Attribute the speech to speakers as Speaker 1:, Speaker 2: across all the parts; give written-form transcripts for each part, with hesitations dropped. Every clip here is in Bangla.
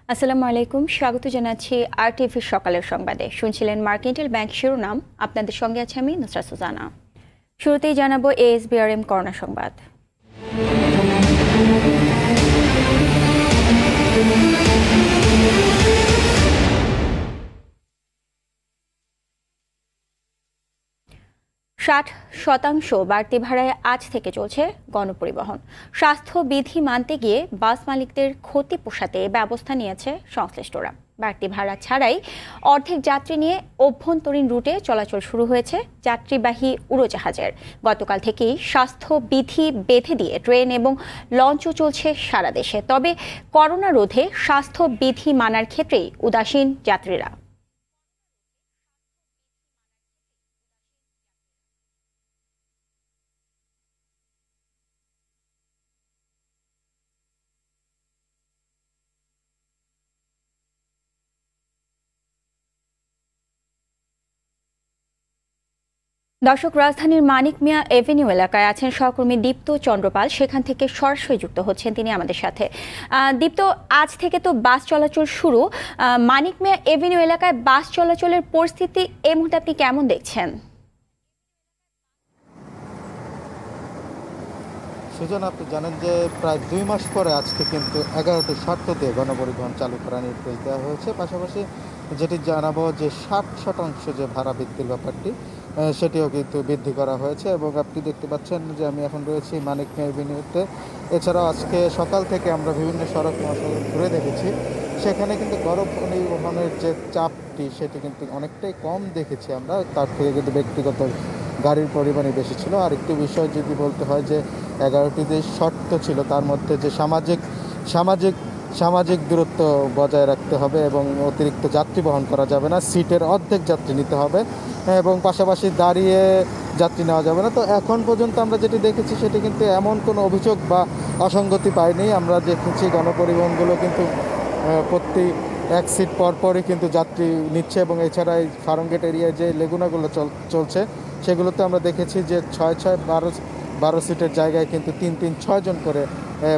Speaker 1: আসসালামু আলাইকুম, স্বাগত জানাচ্ছি আরটিভি সকালের সংবাদে। শুনছিলেন মার্কেন্টাইল ব্যাংক শিরোনাম, আপনাদের সঙ্গে আছে আমি নুসরাত সুজানা। শুরুতেই জানাবো এএসবিআরএম করোনা সংবাদ। %60 বাড়তি ভাড়ায় আজ থেকে চলছে গণপরিবহন। স্বাস্থ্যবিধি মানতে গিয়ে বাস মালিকদের ক্ষতি পোষাতে ব্যবস্থা নিয়েছে সংশ্লিষ্টরা। বাড়তি ভাড়া ছাড়াই অর্ধেক যাত্রী নিয়ে অভ্যন্তরীণ রুটে চলাচল শুরু হয়েছে যাত্রীবাহী উড়োজাহাজের। গতকাল থেকেই স্বাস্থ্যবিধি বেঁধে দিয়ে ট্রেন এবং লঞ্চও চলছে সারা দেশে। তবে করোনা রোধে স্বাস্থ্যবিধি মানার ক্ষেত্রেই উদাসীন যাত্রীরা। দর্শক, রাজধানীর মানিক মিয়া এভিনিউ এলাকায় আছেন সহকর্মী দীপ্ত চন্দ্রপাল। সেখান থেকে সরাসরি যুক্ত হচ্ছেন তিনি আমাদের সাথে। দীপ্ত, আজ থেকে তো বাস চলাচল শুরু। মানিক মিয়া এভিনিউ এলাকায় বাস চলাচলের পরিস্থিতি এই মুহূর্তে আপনি কেমন দেখছেন?
Speaker 2: সুজন, আপনি জানেন যে প্রায় 2 মাস পরে আজকে কিন্তু 11টি শর্ততে গণপরিবহন চালু করার নির্দেশ দেওয়া হয়েছে। পাশাপাশি যেটি জানাবো যে 60% যে ভাড়া বৃদ্ধির ব্যাপারটি সেটিও কিন্তু বৃদ্ধি করা হয়েছে। এবং আপনি দেখতে পাচ্ছেন যে আমি এখন রয়েছি মানিক মিয়া এভিনিউতে। এছাড়াও আজকে সকাল থেকে আমরা বিভিন্ন সড়ক মহাসড়ক ঘুরে দেখেছি, সেখানে কিন্তু গণপরিবহনের যে চাপটি সেটি কিন্তু অনেকটাই কম দেখেছি আমরা। তার থেকে কিন্তু ব্যক্তিগত গাড়ির পরিমাণই বেশি ছিল। আর একটি বিষয় যদি বলতে হয় যে 11টি যে শর্ত ছিল তার মধ্যে যে সামাজিক দূরত্ব বজায় রাখতে হবে এবং অতিরিক্ত যাত্রী বহন করা যাবে না, সিটের অর্ধেক যাত্রী নিতে হবে এবং পাশাপাশি দাঁড়িয়ে যাত্রী নেওয়া যাবে না। তো এখন পর্যন্ত আমরা যেটি দেখেছি সেটি কিন্তু এমন কোনো অভিযোগ বা অসঙ্গতি পাইনি। আমরা দেখেছি গণপরিবহনগুলো কিন্তু প্রতি এক সিট পরপরই কিন্তু যাত্রী নিচ্ছে এবং এছাড়া এই ফার্মগেট এরিয়ায় যে লেগুনাগুলো চলছে সেগুলোতে আমরা দেখেছি যে 6-6-12 সিটের জায়গায় কিন্তু 3-3-6 জন করে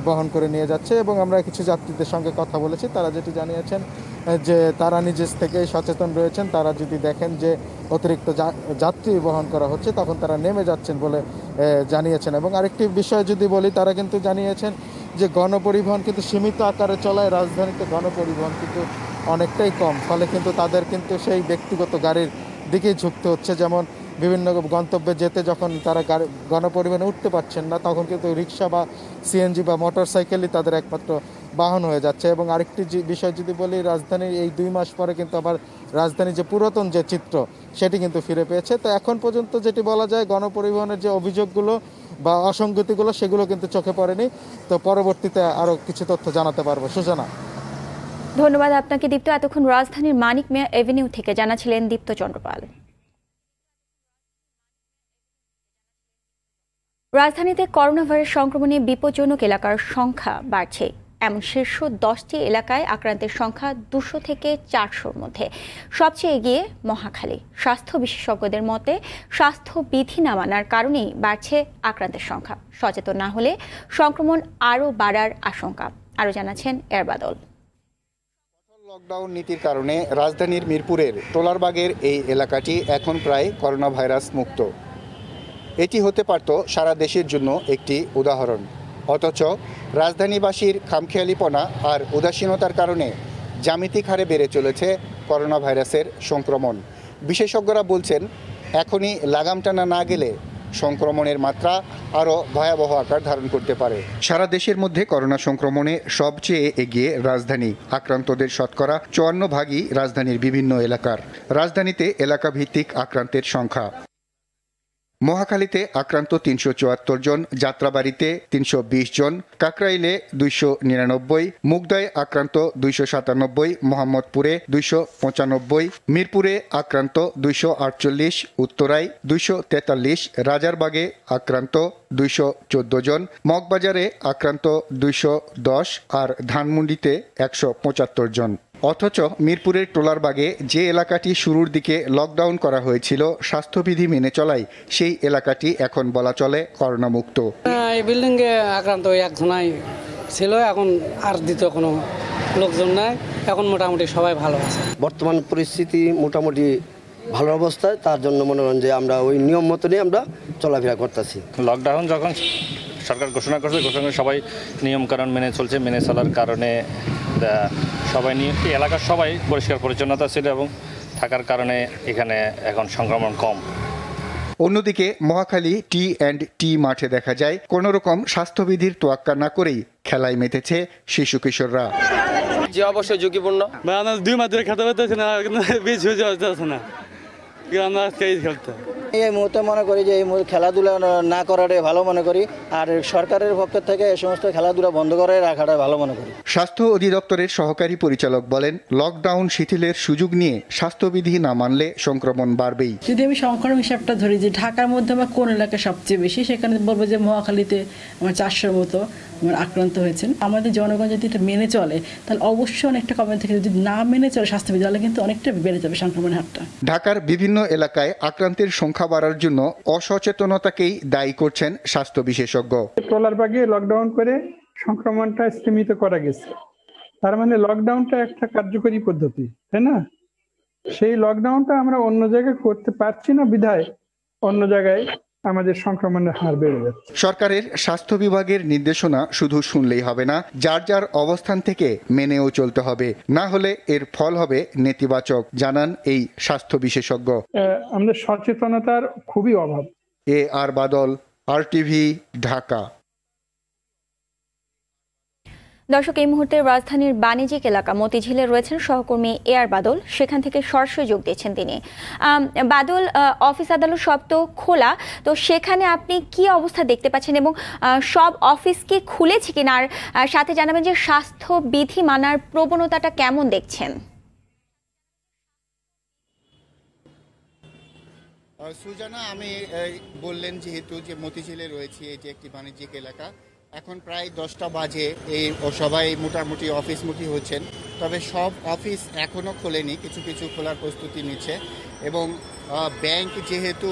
Speaker 2: বহন করে নিয়ে যাচ্ছে। এবং আমরা কিছু যাত্রীদের সঙ্গে কথা বলেছি, তারা যেটি জানিয়েছেন যে তারা নিজের থেকেই সচেতন রয়েছেন। তারা যদি দেখেন যে অতিরিক্ত যাত্রী বহন করা হচ্ছে তখন তারা নেমে যাচ্ছেন বলে জানিয়েছেন। এবং আরেকটি বিষয় যদি বলি, তারা কিন্তু জানিয়েছেন যে গণপরিবহন কিন্তু সীমিত আকারে চলায় রাজধানীতে গণপরিবহন কিন্তু অনেকটাই কম, ফলে কিন্তু তাদের কিন্তু সেই ব্যক্তিগত গাড়ির দিকেই ঝুঁকতে হচ্ছে। যেমন বিভিন্ন গন্তব্যে যেতে যখন তারা গণপরিবহনে উঠতে পারছেন না, তখন কিন্তু রিক্সা বা সিএনজি বা মোটর সাইকেলই তাদের একমাত্র বাহন হয়ে যাচ্ছে। এবং আরেকটি বিষয় যদি বলি, রাজধানীর এই 2 মাস পরে কিন্তু আবার রাজধানীর যে পুরাতন যে চিত্র সেটি কিন্তু ফিরে পেয়েছে। তো এখন পর্যন্ত যেটি বলা যায়, গণপরিবহনের যে অভিযোগগুলো বা অসঙ্গতিগুলো সেগুলো কিন্তু চোখে পড়েনি। তো পরবর্তীতে আরও কিছু তথ্য জানাতে পারবো। সূচনা।
Speaker 1: ধন্যবাদ আপনাকে দীপ্ত। এতক্ষণ রাজধানীর মানিক মিয়া এভিনিউ থেকে জানাছিলেন দীপ্ত চন্দ্রপাল। রাজধানীতে করোনা ভাইরাস সংক্রমণে বিপজ্জনক এলাকার সংখ্যা বাড়ছে। এমন শীর্ষ 10টি এলাকায় আক্রান্তের সংখ্যা 200 থেকে 400-র মধ্যে। সবচেয়ে এগিয়ে মহাখালী। স্বাস্থ্য বিশেষজ্ঞদের মতে স্বাস্থ্যবিধি না মানার কারণেই বাড়ছে আক্রান্তের সংখ্যা। সচেতন না হলে সংক্রমণ আরও বাড়ার আশঙ্কা। আরও জানাচ্ছেন এরবাদল।
Speaker 3: লকডাউন নীতির কারণে রাজধানীর মিরপুরের টোলারবাগের এই এলাকাটি এখন প্রায় করোনা ভাইরাস মুক্ত। এটি হতে পারত সারা দেশের জন্য একটি উদাহরণ। অথচ রাজধানীবাসীর খামখেয়ালিপনা আর উদাসীনতার কারণে জ্যামিতিক হারে বেড়ে চলেছে করোনা ভাইরাসের সংক্রমণ। বিশেষজ্ঞরা বলছেন, এখনই লাগাম টানা না গেলে সংক্রমণের মাত্রা আরও ভয়াবহ আকার ধারণ করতে পারে। সারা দেশের মধ্যে করোনা সংক্রমণে সবচেয়ে এগিয়ে রাজধানী। আক্রান্তদের শতকরা 54% রাজধানীর বিভিন্ন এলাকার। রাজধানীতে এলাকাভিত্তিক আক্রান্তের সংখ্যা: মহাখালীতে আক্রান্ত 374 জন, যাত্রাবাড়িতে 320 জন, কাকরাইলে 299, মুগদায় আক্রান্ত 297, মোহাম্মদপুরে 295, মিরপুরে আক্রান্ত 248, উত্তরায় 243, রাজারবাগে আক্রান্ত 214 জন, মগবাজারে আক্রান্ত 210 আর ধানমন্ডিতে 175 জন। অথচ মিরপুরের টোলারবাগে যে এলাকাটি শুরুর দিকে লকডাউন করা হয়েছিল স্বাস্থ্যবিধি মেনে চলায়, সেই এলাকাটি এখন বলা চলে করোনামুক্ত।
Speaker 4: এই বিল্ডিংয়ে আক্রান্ত একজনাই ছিল, এখন আর দ্বিতীয় কোনো লোকজন নাই, এখন মোটামুটি সবাই ভালো আছে।
Speaker 5: বর্তমান পরিস্থিতি মোটামুটি ভালো অবস্থায়, তার জন্য মনে করেন যে আমরা ওই নিয়ম মতনই আমরা চলাফেরা করতেছি।
Speaker 6: লকডাউন যখন সরকার ঘোষণা করছে, সবাই নিয়মকানুন মেনে চলছে। মেনে চলার কারণে সবাই এলাকার সবাই পরিষ্কার পরিচ্ছন্নতা ছিল এবং থাকার কারণে এখানে এখন সংক্রমণ কম।
Speaker 3: অন্যদিকে মহাখালী টি&টি মাঠে দেখা যায় কোনো রকম স্বাস্থ্যবিধির তোয়াক্কা না করেই খেলায় মেতেছে শিশু কিশোররা।
Speaker 7: যে অবশ্যই ঝুঁকিপূর্ণ।
Speaker 4: 2 মাস ধরে খেতে পারতেছে না, বেশ হয়ে যাচ্ছে না, আমরা খেলতে।
Speaker 8: এই মুহূর্তে মনে করি যে এই খেলাধুলা না করাটাই ভালো মনে করি, আর সরকারের পক্ষ থেকে এই সমস্ত খেলাধুলা বন্ধ করে রাখাটা ভালো মনে করি।
Speaker 3: স্বাস্থ্য অধিদপ্তরের সহকারী পরিচালক বলেন, লকডাউন শিথিলের সুযোগ নিয়ে স্বাস্থ্যবিধি না মানলে সংক্রমণ বাড়বেই।
Speaker 9: যদি আমি সংক্রমণ হিসাবটা ধরি যে ঢাকার মধ্যে আমার কোন এলাকায় সবচেয়ে বেশি, সেখানে বলবো যে মহাখালীতে আমার 400-র মতো আক্রান্ত হয়েছেন। আমাদের জনগণ যদি এটা মেনে চলে তাহলে অবশ্যই অনেকটা কমে থেকে, যদি না মেনে চলে স্বাস্থ্যবিধি তাহলে কিন্তু অনেকটা বেড়ে যাবে সংক্রমণের হারটা।
Speaker 3: ঢাকার বিভিন্ন এলাকায় আক্রান্তের সংখ্যা বাড়ার জন্য অসচেতনতাকেই দায়ী করছেন স্বাস্থ্য বিশেষজ্ঞ।
Speaker 10: ট্রলারবাগে লকডাউন করে সংক্রমণটা সীমিত করা গেছে, তার মানে লকডাউনটা একটা কার্যকরী পদ্ধতি, তাই না? সেই লকডাউনটা আমরা অন্য জায়গায় করতে পারছি না বিধায় অন্য জায়গায় আমাদের সংক্রমণের হার বেড়ে যাচ্ছে।
Speaker 3: সরকারের স্বাস্থ্য বিভাগের নির্দেশনা শুধু শুনলেই হবে না, যার যার অবস্থান থেকে মেনেও চলতে হবে, না হলে এর ফল হবে নেতিবাচক, জানান এই স্বাস্থ্য বিশেষজ্ঞ।
Speaker 10: আমাদের সচেতনতার খুবই অভাব।
Speaker 3: আর বাদল, RTV, ঢাকা।
Speaker 1: দর্শক, এই মুহূর্তে রাজধানীর বাণিজ্যিক এলাকা মতিঝিলে রয়েছেন সহকর্মী আর বাদল, সেখান থেকে সরাসরি যোগ দিয়েছেন তিনি। বাদল, অফিস আদালত সব তো খোলা, তো সেখানে আপনি কি অবস্থা দেখতে পাচ্ছেন এবং সব অফিস কি খুলেছে কিনা, আর সাথে জানাবেন যে স্বাস্থ্য বিধি মানার প্রবণতাটা কেমন দেখছেন?
Speaker 3: সুজানা, আমি বললেন যেহেতু যে মতিঝিলে রয়েছে, এটি একটি বাণিজ্যিক এলাকা, এখন প্রায় 10টা বাজে, এই সবাই মোটামুটি অফিসমুখী হচ্ছেন, তবে সব অফিস এখনও খোলেনি, কিছু কিছু খোলার প্রস্তুতি নিচ্ছে এবং ব্যাংক যেহেতু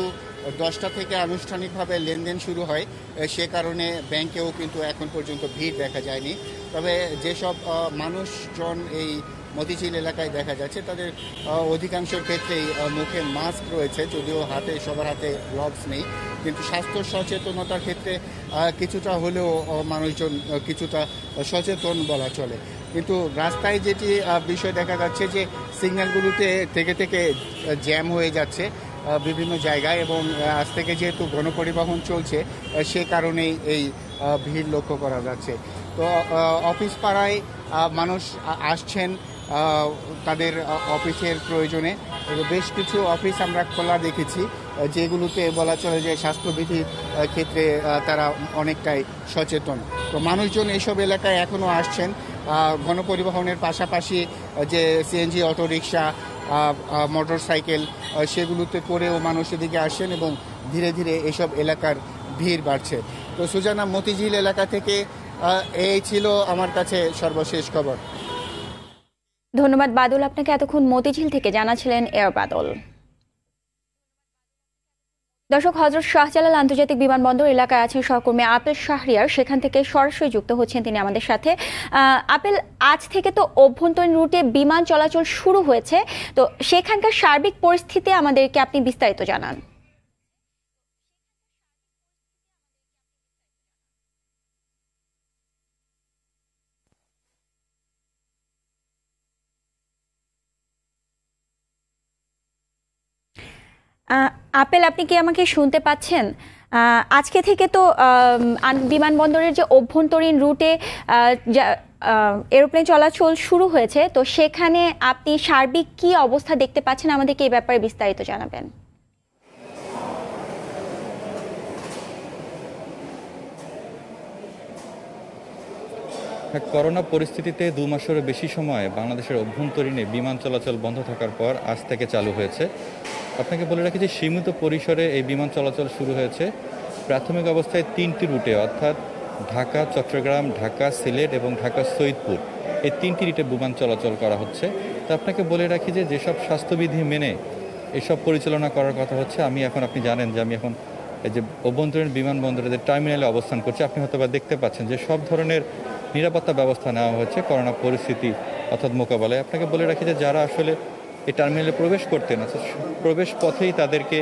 Speaker 3: 10টা থেকে আনুষ্ঠানিকভাবে লেনদেন শুরু হয়, সে কারণে ব্যাংকেও কিন্তু এখন পর্যন্ত ভিড় দেখা যায়নি। তবে যেসব মানুষজন এই মতিঝিল এলাকায় দেখা যাচ্ছে তাদের অধিকাংশের ক্ষেত্রেই মুখে মাস্ক রয়েছে, যদিও সবার হাতে গ্লাভস নেই, কিন্তু স্বাস্থ্য সচেতনতার ক্ষেত্রে কিছুটা হলেও মানুষজন কিছুটা সচেতন বলা চলে। কিন্তু রাস্তায় যেটি বিষয় দেখা যাচ্ছে যে সিগন্যালগুলোতে থেকে থেকে জ্যাম হয়ে যাচ্ছে বিভিন্ন জায়গায়, এবং আজ থেকে যেহেতু গণপরিবহন চলছে সে কারণেই এই ভিড় লক্ষ্য করা যাচ্ছে। তো অফিস পাড়ায় মানুষ আসছেন তাদের অফিসের প্রয়োজনে, বেশ কিছু অফিস আমরা খোলা দেখেছি যেগুলোতে বলা চলে যে স্বাস্থ্যবিধির ক্ষেত্রে তারা অনেকটাই সচেতন। তো মানুষজন এইসব এলাকায় এখনও আসছেন, গণপরিবহনের পাশাপাশি যে সিএনজি অটোরিকশা, মোটর সাইকেল, সেগুলোতে করেও মানুষ এদিকে আসছেন এবং ধীরে ধীরে এসব এলাকার ভিড় বাড়ছে। তো সুজানা, মতিঝিল এলাকা থেকে এই ছিল আমার কাছে সর্বশেষ খবর।
Speaker 1: ধন্যবাদ বাদল, আপনাকে এতক্ষণ মতিঝিল থেকে জানাছিলেন এয়ার বাদল। দর্শক, হযরত শাহজালাল আন্তর্জাতিক বিমানবন্দর এলাকায় আছেন সহকর্মী আপেল শাহরিয়ার, সেখান থেকে সরাসরি যুক্ত হচ্ছেন তিনি আমাদের সাথে। আপেল, আজ থেকে তো অভ্যন্তরীণ রুটে বিমান চলাচল শুরু হয়েছে, তো সেখানকার সার্বিক পরিস্থিতি আমাদেরকে আপনি বিস্তারিত জানান। আপেল, আপনি কি আমাকে শুনতে পাচ্ছেন? আজকে থেকে তো বিমানবন্দরের যে অভ্যন্তরীণ রুটে এরোপ্লেন চলাচল শুরু হয়েছে, তো সেখানে আপনি সার্বিক কি অবস্থা দেখতে পাচ্ছেন, আমাদেরকে এই ব্যাপারে বিস্তারিত জানাবেন।
Speaker 11: করোনা পরিস্থিতিতে 2 মাসেরও বেশি সময় বাংলাদেশের অভ্যন্তরীণে বিমান চলাচল বন্ধ থাকার পর আজ থেকে চালু হয়েছে। আপনাকে বলে রাখি যে সীমিত পরিসরে এই বিমান চলাচল শুরু হয়েছে প্রাথমিক অবস্থায় 3টি রুটে, অর্থাৎ ঢাকা, চট্টগ্রাম, ঢাকা, সিলেট এবং ঢাকা সৈয়দপুর, এই 3টি রুটে বিমান চলাচল করা হচ্ছে। তো আপনাকে বলে রাখি যে যেসব স্বাস্থ্যবিধি মেনে এসব পরিচালনা করার কথা হচ্ছে, আপনি জানেন যে আমি এখন এই যে অভ্যন্তরীণ বিমানবন্দরে যে টার্মিনালে অবস্থান করছি, আপনি হয়তো বা দেখতে পাচ্ছেন যে সব ধরনের নিরাপত্তা ব্যবস্থা নেওয়া হচ্ছে করোনা পরিস্থিতি অর্থাৎ মোকাবেলায়। আপনাকে বলে রাখি যে যারা আসলে এই টার্মিনালে প্রবেশ করতেন, প্রবেশ পথেই তাদেরকে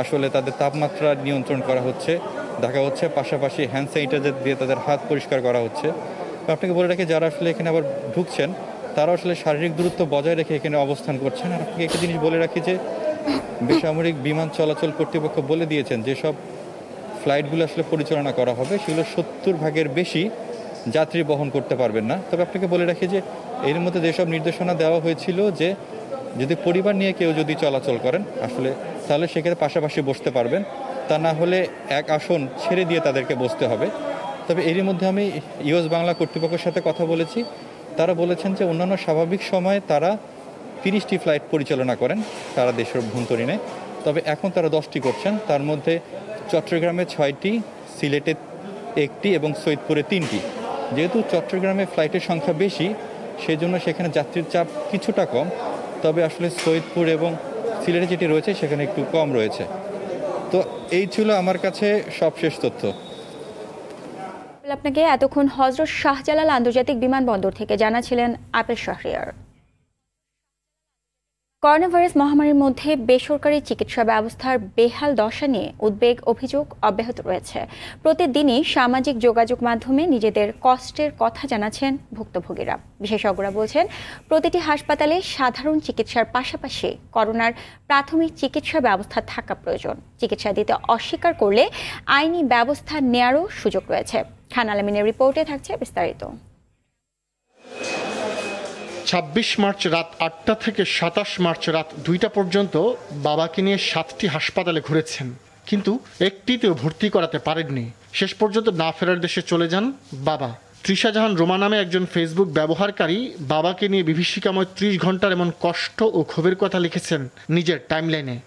Speaker 11: আসলে তাদের তাপমাত্রা নিয়ন্ত্রণ করা হচ্ছে, দেখা হচ্ছে, পাশাপাশি হ্যান্ড স্যানিটাইজার দিয়ে তাদের হাত পরিষ্কার করা হচ্ছে। আপনাকে বলে রাখি যারা আসলে এখানে আবার ঢুকছেন তারা আসলে শারীরিক দূরত্ব বজায় রেখে এখানে অবস্থান করছেন। আর আপনাকে একটা জিনিস বলে রাখি যে বেসামরিক বিমান চলাচল কর্তৃপক্ষ বলে দিয়েছেন যেসব ফ্লাইটগুলো আসলে পরিচালনা করা হবে সেগুলো 70% বেশি যাত্রী বহন করতে পারবেন না। তবে আপনাকে বলে রাখি যে এর মধ্যে যেসব নির্দেশনা দেওয়া হয়েছিল যে যদি পরিবার নিয়ে কেউ যদি চলাচল করেন আসলে তাহলে সেক্ষেত্রে পাশাপাশি বসতে পারবেন, তা না হলে এক আসন ছেড়ে দিয়ে তাদেরকে বসতে হবে। তবে এরই মধ্যে আমি ইউএস বাংলা কর্তৃপক্ষের সাথে কথা বলেছি, তারা বলেছেন যে অন্যান্য স্বাভাবিক সময়ে তারা 30টি ফ্লাইট পরিচালনা করেন সারা দেশের অভ্যন্তরীণে, তবে এখন তারা 10টি করছেন। তার মধ্যে চট্টগ্রামে 6টি, সিলেটে 1টি এবং সৈয়দপুরে 3টি। যেহেতু চট্টগ্রামে ফ্লাইটের সংখ্যা বেশি সেই জন্য সেখানে যাত্রীর চাপ কিছুটা কম, তবে আসলে সৈয়দপুর এবং সিলেটে যেটি রয়েছে সেখানে একটু কম রয়েছে। তো এই ছিল আমার কাছে সবশেষ তথ্য।
Speaker 1: আপনাকে এতক্ষণ হযরত শাহজালাল আন্তর্জাতিক বিমানবন্দর থেকে জানাছিলেন আপেল শাহরিয়ার। করোনা ভাইরাস মহামারীর মধ্যে বেসরকারি চিকিৎসা ব্যবস্থার বেহাল দশা নিয়ে উদ্বেগ অভিযোগ অব্যাহত রয়েছে। প্রতিদিনই সামাজিক যোগাযোগ মাধ্যমে নিজেদের কষ্টের কথা জানাচ্ছেন ভুক্তভোগীরা। বিশেষজ্ঞরা বলছেন প্রতিটি হাসপাতালে সাধারণ চিকিৎসার পাশাপাশি করোনার প্রাথমিক চিকিৎসা ব্যবস্থা থাকা প্রয়োজন। চিকিৎসা দিতে অস্বীকার করলে আইনি ব্যবস্থা নেয়ারও সুযোগ রয়েছে। খান আলমিনের রিপোর্টে থাকছে বিস্তারিত।
Speaker 12: 26 মার্চ রাত 8টা থেকে 27 মার্চ রাত 2টা পর্যন্ত বাবাকে নিয়ে 7টি হাসপাতালে ঘুরেছেন, কিন্তু একটিতেও ভর্তি করাতে পারেননি। শেষ পর্যন্ত না ফেরার দেশে চলে যান বাবা। তৃষা জাহান রোমা নামে একজন ফেসবুক ব্যবহারকারী বাবাকে নিয়ে বিভীষিকাময় 30 ঘন্টার এমন কষ্ট ও ক্ষোভের কথা লিখেছেন নিজের টাইমলাইনে।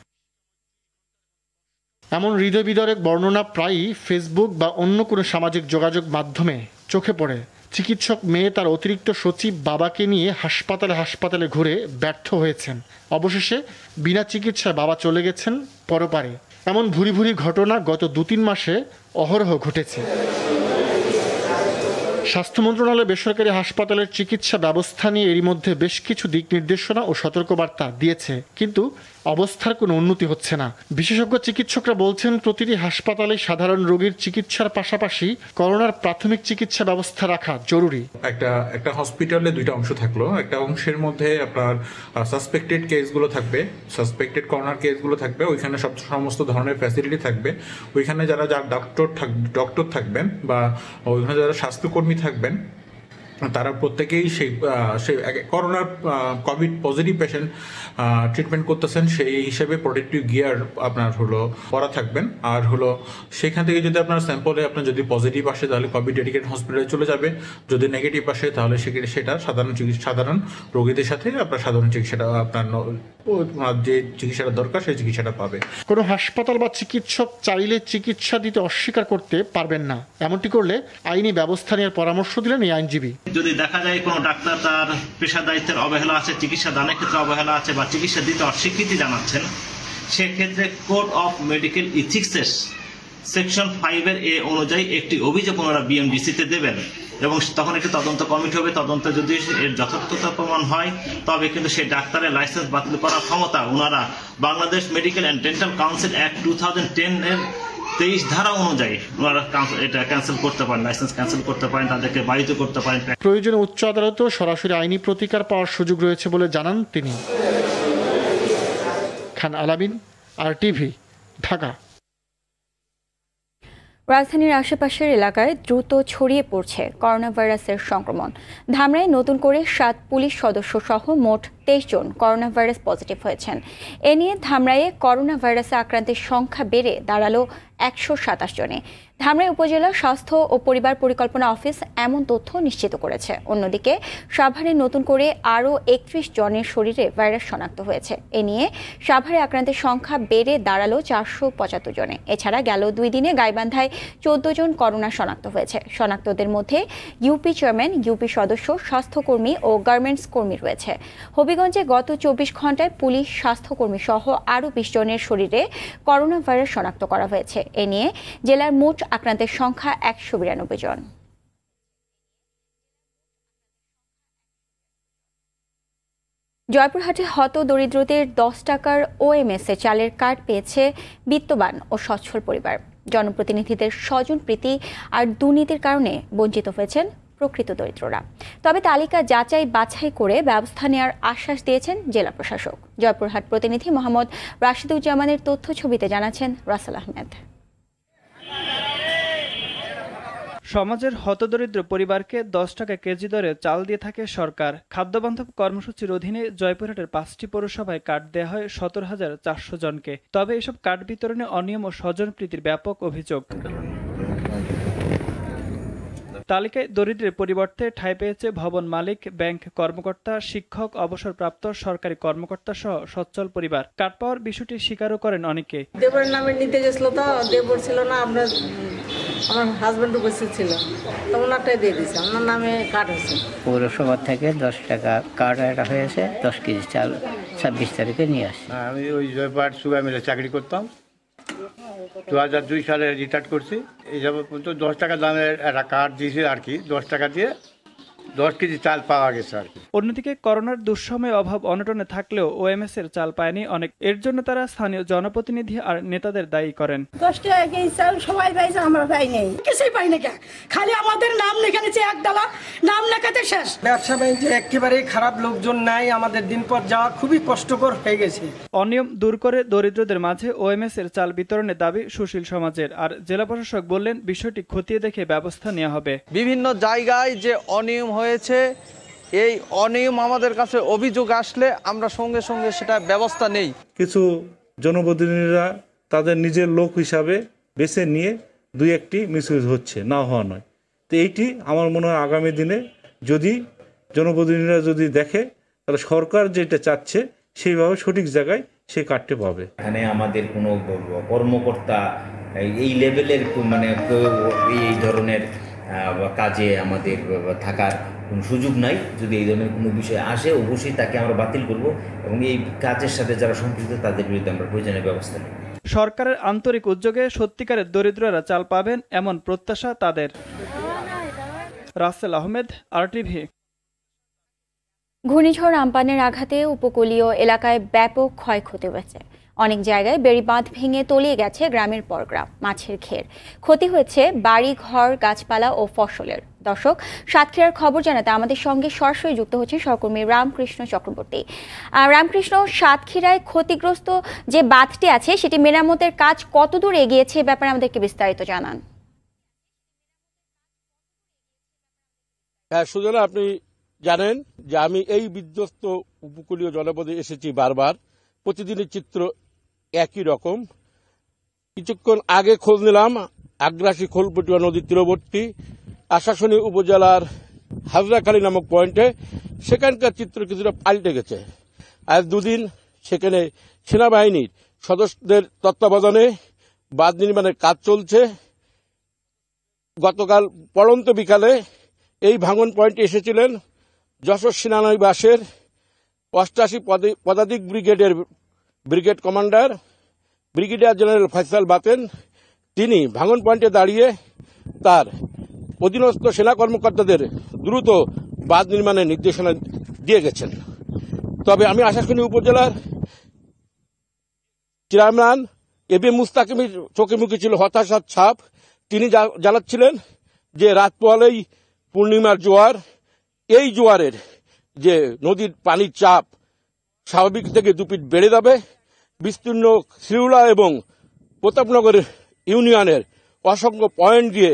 Speaker 12: এমন হৃদয় বিদারক বর্ণনা প্রায়ই ফেসবুক বা অন্য কোনো সামাজিক যোগাযোগ মাধ্যমে চোখে পড়ে। চিকিৎসক মেয়ে তার অতিরিক্ত সচিব বাবাকে নিয়ে হাসপাতালে হাসপাতালে ঘুরে ব্যর্থ হয়েছেন। অবশেষে বিনা চিকিৎসায় বাবা চলে গেছেন পরপারে। এমন ভুরি ভুরি ঘটনা গত 2-3 মাসে অহরহ ঘটেছে। স্বাস্থ্য মন্ত্রণালয় বেসরকারি হাসপাতালের চিকিৎসা ব্যবস্থা নিয়ে এরই মধ্যে বেশ কিছু দিক নির্দেশনা ও সতর্কবার্তা দিয়েছে, কিন্তু অবস্থার কোনো উন্নতি হচ্ছে না। বিশেষজ্ঞ চিকিৎসকরা বলছেন প্রতিটি হাসপাতালে সাধারণ রোগীর চিকিৎসার পাশাপাশি করোনার প্রাথমিক চিকিৎসা ব্যবস্থা রাখা জরুরি।
Speaker 13: একটা হসপিটালে 2টা অংশ থাকলো। একটা অংশের মধ্যে আপনার সাসপেক্টেড কেসগুলো থাকবে, সাসপেক্টেড করোনার কেসগুলো থাকবে, ওইখানে সমস্ত ধরনের ফ্যাসিলিটি থাকবে। ওইখানে যারা ডক্টর থাকবেন বা ওইখানে যারা স্বাস্থ্যকর্মী থাকবেন তারা প্রত্যেকেই সেই করোনার কোভিড পজিটিভ পেশেন্ট ট্রিটমেন্ট করতেছেন, সেই হিসেবে প্রোটেক্টিভ গিয়ার আপনার পরা থাকবেন। আর সেখান থেকে যদি আপনার স্যাম্পলে আপনার যদি পজিটিভ আসে তাহলে কোভিড ডেডিকেটেড হসপিটালে চলে যাবে, যদি নেগেটিভ আসে তাহলে সেটা সাধারণ রোগীদের সাথে আপনার সাধারণ চিকিৎসাটা আপনার যে চিকিৎসাটা দরকার সেই চিকিৎসাটা পাবে।
Speaker 12: কোনো হাসপাতাল বা চিকিৎসক চাইলে চিকিৎসা দিতে অস্বীকার করতে পারবেন না। এমনটি করলে আইনি ব্যবস্থা নেওয়ার পরামর্শ দিলেন এই আইনজীবী।
Speaker 14: যদি দেখা যায় কোনো ডাক্তার তার পেশা দায়িত্বের অবহেলা আছে, চিকিৎসা দানের ক্ষেত্রে অবহেলা আছে বা চিকিৎসা দিতে অস্বীকৃতি জানাচ্ছেন, সেক্ষেত্রে কোড অফ মেডিকেল ইথিক্সের সেকশন 5 এ অনুযায়ী একটি অভিযোগ ওনারা বিএমডিসিতে দেবেন এবং তখন একটি তদন্ত কমিটি হবে। তদন্তে যদি এর যথার্থতা প্রমাণ হয় তবে কিন্তু সেই ডাক্তারের লাইসেন্স বাতিল করার ক্ষমতা ওনারা Bangladesh medical and dental council act 2010 এর 23 ধারা অনুযায়ী ওনারা এটা ক্যান্সেল করতে পারেন, লাইসেন্স ক্যান্সেল করতে পারেন, তাদেরকে বাধিত করতে পারেন।
Speaker 12: প্রয়োজনে উচ্চ আদালতেও সরাসরি আইনি প্রতিকার পাওয়ার সুযোগ রয়েছে বলে জানান তিনি। খান আলামিন, RTV, ঢাকা।
Speaker 1: রাজধানীর আশেপাশের এলাকায় দ্রুত ছড়িয়ে পড়ছে করোনা ভাইরাসের সংক্রমণ। ধামরায় নতুন করে 7 পুলিশ সদস্য সহ মোট 23 জন করোনা ভাইরাস পজিটিভ হয়েছেন। এ নিয়ে ধামরায়ে করোনা ভাইরাসে আক্রান্তের সংখ্যা বেড়ে দাঁড়ালো 127 জনে। ধামরাই উপজেলা স্বাস্থ্য ও পরিবার পরিকল্পনা অফিস এমন তথ্য নিশ্চিত করেছে। অন্যদিকে সাভারে নতুন করে আরও 31 জনের শরীরে ভাইরাস শনাক্ত হয়েছে। এ নিয়ে সাভারে আক্রান্তের সংখ্যা বেড়ে দাঁড়ালো 475 জনে। এছাড়া গেল 2 দিনে গাইবান্ধায় 14 জন করোনা শনাক্ত হয়েছে। শনাক্তদের মধ্যে ইউপি চেয়ারম্যান, ইউপি সদস্য, স্বাস্থ্যকর্মী ও গার্মেন্টস কর্মী রয়েছে। হবিগঞ্জে গত 24 ঘন্টায় পুলিশ, স্বাস্থ্যকর্মী সহ আরও 20 জনের শরীরে করোনা ভাইরাস শনাক্ত করা হয়েছে। এ নিয়ে জেলার মোট আক্রান্তের সংখ্যা 192 জন। জয়পুরহাটে হত দরিদ্রদের 10 টাকার OMS এ চালের কার্ড পেয়েছে বিত্তবান ও সচ্ছল পরিবার। জনপ্রতিনিধিদের স্বজন প্রীতি আর দুর্নীতির কারণে বঞ্চিত হয়েছেন প্রকৃত দরিদ্ররা। তবে তালিকা যাচাই বাছাই করে ব্যবস্থা নেওয়ার আশ্বাস দিয়েছেন জেলা প্রশাসক। জয়পুরহাট প্রতিনিধি মোহাম্মদ রাশিদুজ্জামানের তথ্য ছবিতে জানাচ্ছেন রাসেল আহমেদ।
Speaker 15: সমাজের হতদরিদ্র পরিবারকে 10 টাকা কেজি দরে চাল দিয়ে থাকে সরকার। খাদ্যবান্ধব কর্মসূচির অধীনে জয়পুরহাটের 5টি পৌরসভায় কার্ড দেওয়া হয় 17,400 জনকে। তবে এসব কার্ড বিতরণে অনিয়ম ও স্বজনপ্রীতির ব্যাপক অভিযোগ। তালিকায় দরিদ্রের পরিবর্তে ঠাঁই পেয়েছে ভবন মালিক, ব্যাংক কর্মকর্তা, শিক্ষক, অবসরপ্রাপ্ত সরকারি কর্মকর্তা সহ সচ্ছল পরিবার। কার্ড পাওয়ার বিষয়টি স্বীকারও করেন অনেকে।
Speaker 16: দেবরের নামে নিতে গেছিল, তো দেবর ছিল না, আমার হাজব্যান্ড উপস্থিত ছিল, তো ওনারটাই দিয়ে দিয়েছে, ওনার নামে কার্ড হয়েছে।
Speaker 17: পৌরসভা থেকে 10 টাকা কার্ড একটা হয়েছে, 10 কেজি চাল 26 তারিখে নিয়ে আসি।
Speaker 18: আমি ওই জয়পুরহাট সুগার মিলে চাকরি করতাম, 2002 সালে রিটায়ার করছি। এই যাবৎ পর্যন্ত 10 টাকা দামের একটা কার্ড দিয়েছে আর কি, 10 টাকা দিয়ে 10 কেজি চাল পাওয়া গেছে আর কি।
Speaker 15: অন্যদিকে করোনার দুঃসময়ে অভাব অনটনে থাকলেও OMS এর চাল পায়নি অনেক। এর জন্য তারা স্থানীয় জনপ্রতিনিধি আর নেতাদের দায়ী করেন।
Speaker 19: 10 টাকা কেজি চাল সবাই পাইছে, আমরা পাই নাই, কিছুই পাই না। খালি আমাদের নাম লেখানেছে এক ডালা, নাম লেখাতে শেষ।
Speaker 20: ব্যবসা বাণিজ্যে একেবারেই খারাপ লোকজন নাই, আমাদের দিন পর যাওয়া খুবই কষ্টকর হয়ে গেছে।
Speaker 15: অনিয়ম দূর করে দরিদ্রদের মাঝে OMS এর চাল বিতরণের দাবি সুশীল সমাজের। আর জেলা প্রশাসক বললেন, বিষয়টি খতিয়ে দেখে ব্যবস্থা নেওয়া হবে।
Speaker 21: বিভিন্ন জায়গায় যে অনিয়ম হয়েছে, এই অনিয়ম আমাদের কাছে অভিযোগ আসলে আমরা সঙ্গে সঙ্গে সেটা ব্যবস্থা নেই।
Speaker 22: কিছু জনপ্রতিনিধিরা তাদের নিজের লোক হিসাবে বেছে নিয়ে 2-1টি মিসইউজ হচ্ছে, না হওয়া নয়। তো এইটি আমার মনে হয় আগামী দিনে যদি জনপ্রতিনিধিরা যদি দেখে, তাহলে সরকার যেটা চাচ্ছে সেইভাবে সঠিক জায়গায় সেই কার্ডটি পাবে।
Speaker 23: এখানে আমাদের কোনো কর্মকর্তা এই লেভেলের মানে এই ধরনের কাজে আমাদের থাকার কোনো সুযোগ নাই। যদি এই ধরনের কোনো বিষয় আসে, অবশ্যই তাকে আমরা বাতিল করব এবং এই কাজের সাথে যারা সম্পৃক্ত তাদের বিরুদ্ধে আমরা প্রয়োজনীয় ব্যবস্থা নেব।
Speaker 15: সরকারের আন্তরিক উদ্যোগে সত্যিকারের দরিদ্ররা চাল পাবেন, এমন প্রত্যাশা তাদের। রাসেল আহমেদ, RTV।
Speaker 1: ঘূর্ণিঝড় আম্পানের আঘাতে উপকূলীয় এলাকায় ব্যাপক ক্ষয়ক্ষতি হয়েছে। অনেক জায়গায় বেড়িবাঁধ ভেঙে তলিয়ে গেছে গ্রামের পর গ্রাম, মাছের ঘের। ক্ষতি হয়েছে বাড়ি ঘর, গাছপালা ও ফসলের। দর্শক, সাতক্ষীরার খবর জানাতে আমাদের সঙ্গে সরাসরি যুক্ত হচ্ছেন সহকর্মী রামকৃষ্ণ চক্রবর্তী। রামকৃষ্ণ, সাতক্ষীরায় ক্ষতিগ্রস্ত যে বাঁধটি আছে সেটি মেরামতের কাজ কতদূর এগিয়েছে, ব্যাপারে আমাদেরকে বিস্তারিত জানান।
Speaker 24: হ্যাঁ সুজনা, আপনি জানেন যে আমি এই বিধ্বস্ত উপকূলীয় জনপদে এসেছি বারবার। প্রতিদিনের চিত্র একই রকম। কিছুক্ষণ আগে খোঁজ নিলাম আগ্রাসী খোলপটুয়া নদীর তীরবর্তী আশাশুনি উপজেলার হাজরাখালী নামক পয়েন্টে। সেখানকার চিত্র কিছুটা পাল্টে গেছে। আজ 2 দিন সেখানে সেনাবাহিনীর সদস্যদের তত্ত্বাবধানে বাঁধ নির্মাণের কাজ চলছে। গতকাল পড়ন্ত বিকালে এই ভাঙন পয়েন্টে এসেছিলেন যশোর সেনানিবাসের 88 পদাতিক ব্রিগেডের brigade commander brigadier general Faisal Baten. তিনি ভাঙন পয়েন্টে দাঁড়িয়ে তার অধীনস্থ সেনা কর্মকর্তাদের দ্রুত বাঁধ নির্মাণের নির্দেশনা দিয়ে গেছেন। তবে আমি আশাশুনি উপজেলার চেয়ারম্যান এবি মুস্তাকিমের চোখে মুখে ছিল হতাশার ছাপ। তিনি জানাচ্ছিলেন যে রাত পোহালেই পূর্ণিমার জোয়ার, এই জোয়ারের যে নদীর পানির চাপ স্বাভাবিক থেকে 2 ফিট বেড়ে যাবে। বিস্তীর্ণ শ্রীউলা এবং প্রতাপনগর ইউনিয়নের অসংখ্য পয়েন্ট দিয়ে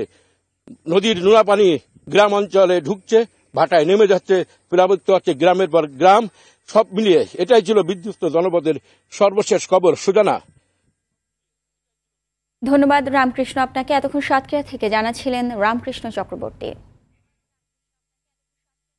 Speaker 24: নদীর নোনা পানি গ্রাম অঞ্চলে ঢুকছে, ভাটায় নেমে যাচ্ছে, প্লাবিত হচ্ছে গ্রামের পর গ্রাম। সব মিলিয়ে এটাই ছিল বিধ্বস্ত জনপদের সর্বশেষ খবর। সুজানা,
Speaker 1: ধন্যবাদ রামকৃষ্ণ আপনাকে। এতক্ষণ সাতক্ষীরা থেকে জানাচ্ছিলেন রামকৃষ্ণ চক্রবর্তী।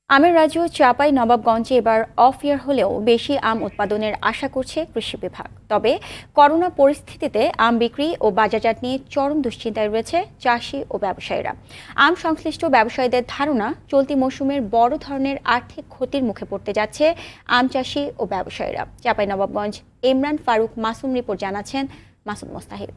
Speaker 1: আমের রাজ্য চাঁপাই নবাবগঞ্জে এবার অফ ইয়ার হলেও বেশি আম উৎপাদনের আশা করছে কৃষি বিভাগ। তবে করোনা পরিস্থিতিতে আম বিক্রি ও বাজারজাত নিয়ে চরম দুশ্চিন্তায় রয়েছে চাষি ও ব্যবসায়ীরা। আম সংশ্লিষ্ট ব্যবসায়ীদের ধারণা, চলতি মৌসুমের বড় ধরনের আর্থিক ক্ষতির মুখে পড়তে যাচ্ছে আম চাষি ও ব্যবসায়ীরা। চাঁপাই নবাবগঞ্জ ইমরান ফারুক মাসুম রিপোর্ট জানাচ্ছেন মাসুদ মোস্তাহিদ।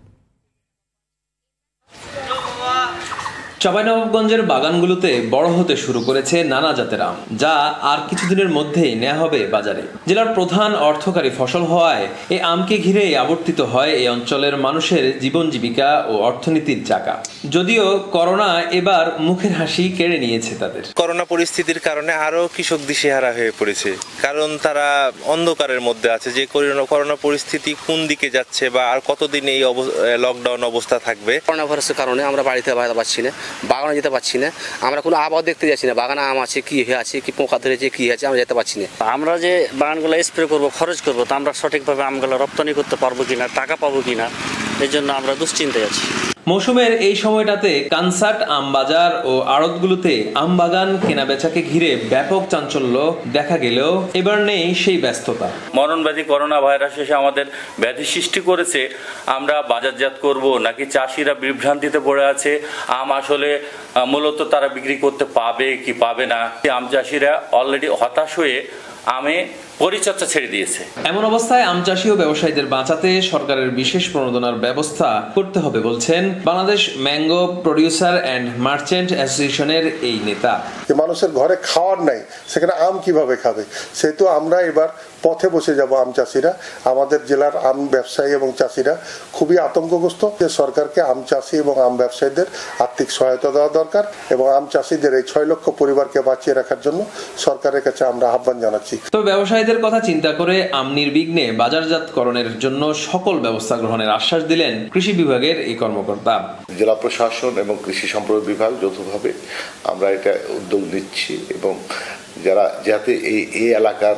Speaker 2: চাঁপাইনবাবগঞ্জের বাগানগুলোতে বড় হতে শুরু করেছে নানা জাতের আম, যা আর কিছুদিনের মধ্যেই নেওয়া হবে বাজারে। জেলার প্রধান অর্থকারী ফসল হওয়ায় এই আমকে ঘিরেই আবর্তিত হয় এই অঞ্চলের মানুষের জীবন জীবিকা ও অর্থনীতির চাকা। যদিও করোনা এবার মুখের হাসি কেড়ে নিয়েছে তাদের।
Speaker 5: করোনা পরিস্থিতির কারণে আরো কৃষক দিশেহারা হয়ে পড়েছে, কারণ তারা অন্ধকারের মধ্যে আছে যে করোনা পরিস্থিতি কোন দিকে যাচ্ছে বা আর কতদিন এই লকডাউন অবস্থা থাকবে।
Speaker 6: করোনা ভাইরাসের কারণে আমরা বাড়িতে বাইরে পাচ্ছি না, বাগানে যেতে পারছি না, আমরা কোনো আবহাওয়া দেখতে যাচ্ছি না, বাগানে আম আছে কি হয়ে আছে, কি পোকা ধরেছে কি আছে আমরা যেতে পারছি না।
Speaker 7: আমরা যে বাগানগুলো স্প্রে করবো, খরচ করবো, তা আমরা সঠিকভাবে আমগুলো রপ্তানি করতে পারবো কিনা, টাকা পাবো কিনা, এই জন্য আমরা দুশ্চিন্তায় আছি।
Speaker 2: মৌসুমের এই সময়টাতে কানসাট আম বাজার ও আড়তগুলোতে আম বাগান কেনা বেচাকে ঘিরে ব্যাপক চাঞ্চল্য দেখা গেলেও এবার নেই সেই ব্যস্ততা।
Speaker 25: মরণব্যাধি করোনা ভাইরাস এসে আমাদের ব্যাধি সৃষ্টি করেছে, আমরা বাজারজাত করব নাকি চাষিরা বিভ্রান্তিতে পড়ে আছে, আম আসলে মূলত তারা বিক্রি করতে পাবে কি পাবে না। আম চাষিরা অলরেডি হতাশ হয়ে আমে পরিচর্যা ছেড়ে দিয়েছে।
Speaker 2: এমন অবস্থায় আম চাষী ও ব্যবসায়ীদের বাঁচাতে সরকারের বিশেষ প্রণোদনার ব্যবস্থা করতে হবে বলছেন Bangladesh mango producer and merchant অ্যাসোসিয়েশনের এই নেতা।
Speaker 26: মানুষের ঘরে খাওয়ার নাই, সেখানে আম কিভাবে খাবে? সেহেতু আমরা এবার পথে বসে যাব আম চাষিরা। আমাদের জেলার আম ব্যবসায়ী এবং চাষিরা খুবই আতঙ্কগ্রস্ত যে সরকারকে আম চাষি এবং আম ব্যবসায়ীদের আর্থিক সহায়তা দেওয়া দরকার এবং আম চাষিদের এই 6 লক্ষ পরিবারকে বাঁচিয়ে রাখার জন্য সরকারের কাছে আমরা আহ্বান জানাচ্ছি।
Speaker 2: তবে ব্যবসায়ীদের কথা চিন্তা করে আম নির্বিঘ্নে বাজারজাতকরণের জন্য সকল ব্যবস্থা গ্রহণের আশ্বাস দিলেন কৃষি বিভাগের এই কর্মকর্তা।
Speaker 27: জেলা প্রশাসন এবং কৃষি সম্পদ বিভাগ যৌথভাবে আমরা এটা উদ্যোগ নিচ্ছি এবং যাতে এই এলাকার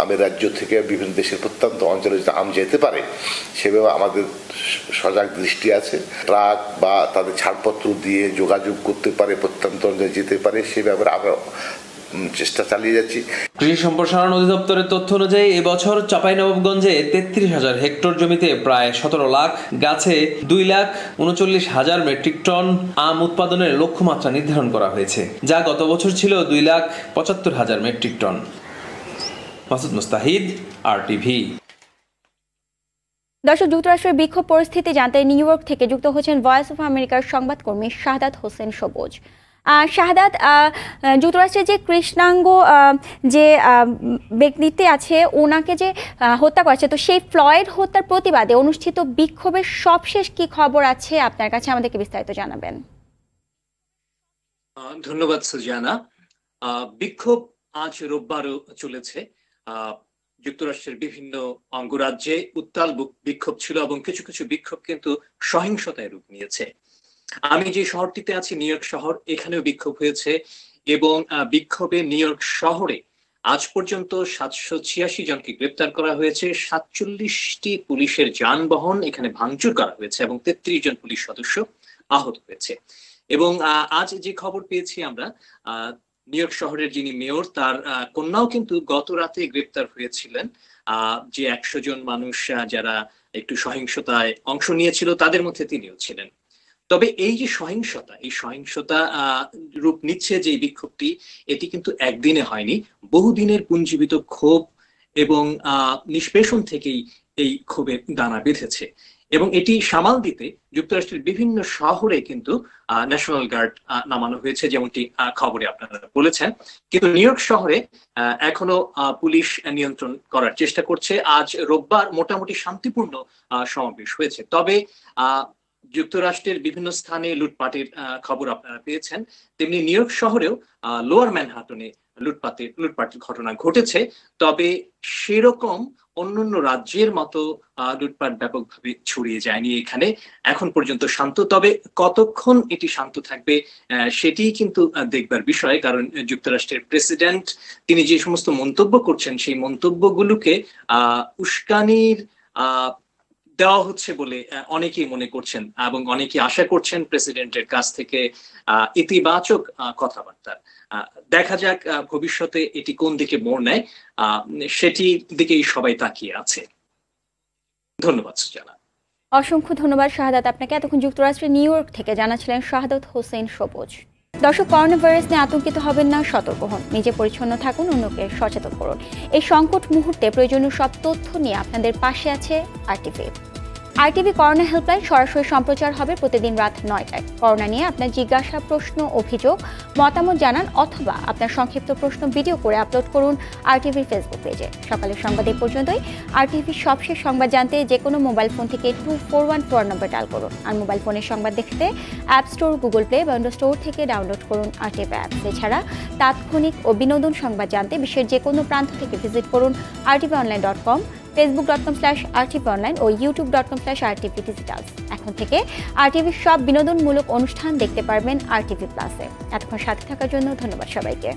Speaker 27: আমের রাজ্য থেকে বিভিন্ন দেশের প্রত্যন্ত অঞ্চলে যাতে আম যেতে পারে সেভাবে আমাদের সজাগ দৃষ্টি আছে। ট্রাক বা তাদের ছাড়পত্র দিয়ে যোগাযোগ করতে পারে, প্রত্যন্ত অঞ্চলে যেতে পারে, সেভাবে আমরা চেষ্টা চালিয়ে যাচ্ছি।
Speaker 2: কৃষি সম্প্রসারণ অধিদপ্তরের তথ্য অনুযায়ী এবছর চাঁপাইনবাবগঞ্জে 33,000 হেক্টর জমিতে প্রায় 17 লাখ গাছে 2,39,000 মেট্রিক টন আম উৎপাদনের লক্ষ্যমাত্রা নির্ধারণ করা হয়েছে, যা গত বছর ছিল 2,75,000 মেট্রিক টন। মাসুদ মুস্তাহিদ, RTV।
Speaker 1: দর্শক, যুক্তরাষ্ট্রের বিক্ষোভ পরিস্থিতি জানতে নিউ ইয়র্ক থেকে যুক্ত হচ্ছেন ভয়েস অফ আমেরিকার সংবাদকর্মী শাহাদাত হোসেন সবুজ। শাহাদাত, যুক্তরাষ্ট্রের যে কৃষ্ণাঙ্গ যে ব্যক্তিত্বে আছে ওনাকে যে হত্যা করেছে, তো সেই ফ্লয়েড হত্যার প্রতিবাদে অনুষ্ঠিত বিক্ষোভের সবশেষ কি খবর আছে আপনার কাছে, আমাদেরকে বিস্তারিত জানাবেন।
Speaker 28: ধন্যবাদ সুজানা। বিক্ষোভ আজ রোববারও চলেছে। যুক্তরাষ্ট্রের বিভিন্ন অঙ্গরাজ্যে উত্তাল বিক্ষোভ ছিল এবং কিছু কিছু বিক্ষোভ কিন্তু সহিংসতায় রূপ নিয়েছে। আমি যে শহরটিতে আছি, নিউ ইয়র্ক শহর, এখানেও বিক্ষোভ হয়েছে এবং বিক্ষোভে নিউ ইয়র্ক শহরে আজ পর্যন্ত 786 জনকে গ্রেপ্তার করা হয়েছে, 47টি পুলিশের যানবাহন এখানে ভাঙচুর করা হয়েছে এবং 33 জন পুলিশ সদস্য আহত হয়েছে। এবং আজ যে খবর পেয়েছি আমরা, নিউ ইয়র্ক শহরের যিনি মেয়র, তার কন্যাও কিন্তু গত রাতে গ্রেপ্তার হয়েছিলেন। যে 100 জন মানুষ যারা একটু সহিংসতায় অংশ নিয়েছিল তাদের মধ্যে তিনিও ছিলেন। তবে এই যে সহিংসতা রূপ নিচ্ছে যে বিক্ষোভটি, এটি কিন্তু একদিনে হয়নি, বহুদিনের পুঞ্জীবিত ক্ষোভ এবং নিষ্পেষণ থেকেই এই ক্ষোভের দানা বেঁধেছে। এবং এটি সামাল দিতে যুক্তরাষ্ট্রের বিভিন্ন শহরে কিন্তু ন্যাশনাল গার্ড নামানো হয়েছে, যেমনটি খবরে আপনারা বলেছেন। কিন্তু নিউ ইয়র্ক শহরে এখনো পুলিশ নিয়ন্ত্রণ করার চেষ্টা করছে। আজ রোববার মোটামুটি শান্তিপূর্ণ সমাবেশ হয়েছে। তবে যুক্তরাষ্ট্রের বিভিন্ন স্থানে লুটপাটের খবর আপনারা পেয়েছেন, তেমনি নিউ ইয়র্ক শহরেও লোয়ার ম্যানহাটনে লুটপাটের ঘটনা ঘটেছে। তবে সেরকম অন্যান্য রাজ্যের মতো লুটপাট ব্যাপকভাবে ছড়িয়ে যায়নি। এখানে এখন পর্যন্ত শান্ত, তবে কতক্ষণ এটি শান্ত থাকবে সেটি কিন্তু দেখবার বিষয়। কারণ যুক্তরাষ্ট্রের প্রেসিডেন্ট তিনি যে সমস্ত মন্তব্য করছেন, সেই মন্তব্যগুলোকে উস্কানির দেওয়া হচ্ছে বলে অনেকেই মনে করছেন এবং অনেকেই আশা করছেন প্রেসিডেন্টের কাছ থেকে ইতিবাচক কথাবার্তা। দেখা যাক ভবিষ্যতে এটি কোন দিকে মোড় নেয়, সেটির দিকেই সবাই তাকিয়ে আছে। ধন্যবাদ সুজানা।
Speaker 1: অসংখ্য ধন্যবাদ শাহাদাত আপনাকে। এতক্ষণ যুক্তরাষ্ট্রের নিউ ইয়র্ক থেকে জানাচ্ছিলেন শাহাদাত হোসেন সবুজ। দর্শক, করোনা ভাইরাস নিয়ে আতঙ্কিত হবেন না, সতর্ক হন, নিজে পরিচ্ছন্ন থাকুন, অন্যকে সচেতন করুন। এই সংকট মুহূর্তে প্রয়োজনীয় সব তথ্য নিয়ে আপনাদের পাশে আছে RTV। আরটিভি করোনা হেল্পলাইন সরাসরি সম্প্রচার হবে প্রতিদিন রাত 9টায়। করোনা নিয়ে আপনার জিজ্ঞাসা, প্রশ্ন, অভিযোগ, মতামত জানান অথবা আপনার সংক্ষিপ্ত প্রশ্ন ভিডিও করে আপলোড করুন আরটিভির ফেসবুক পেজে। সকালের সংবাদ এই পর্যন্তই। আরটিভির সবশেষ সংবাদ জানতে যে কোনো মোবাইল ফোন থেকে 2414 নম্বর ডায়াল করুন। আর মোবাইল ফোনের সংবাদ দেখতে অ্যাপ স্টোর, গুগল প্লে বা উইন্ডোজ স্টোর থেকে ডাউনলোড করুন আরটিভি অ্যাপ। এছাড়া তাৎক্ষণিক ও বিনোদন সংবাদ জানতে বিশ্বের যে কোনো প্রান্ত থেকে ভিজিট করুন rtvonline.com, facebook.com/rtvonline ও youtube.com/rtvdigital। এখন থেকে আরটিভির সব বিনোদনমূলক অনুষ্ঠান দেখতে পারবেন আরটিভি প্লাসে। এতক্ষণ সাথে থাকার জন্য ধন্যবাদ সবাইকে।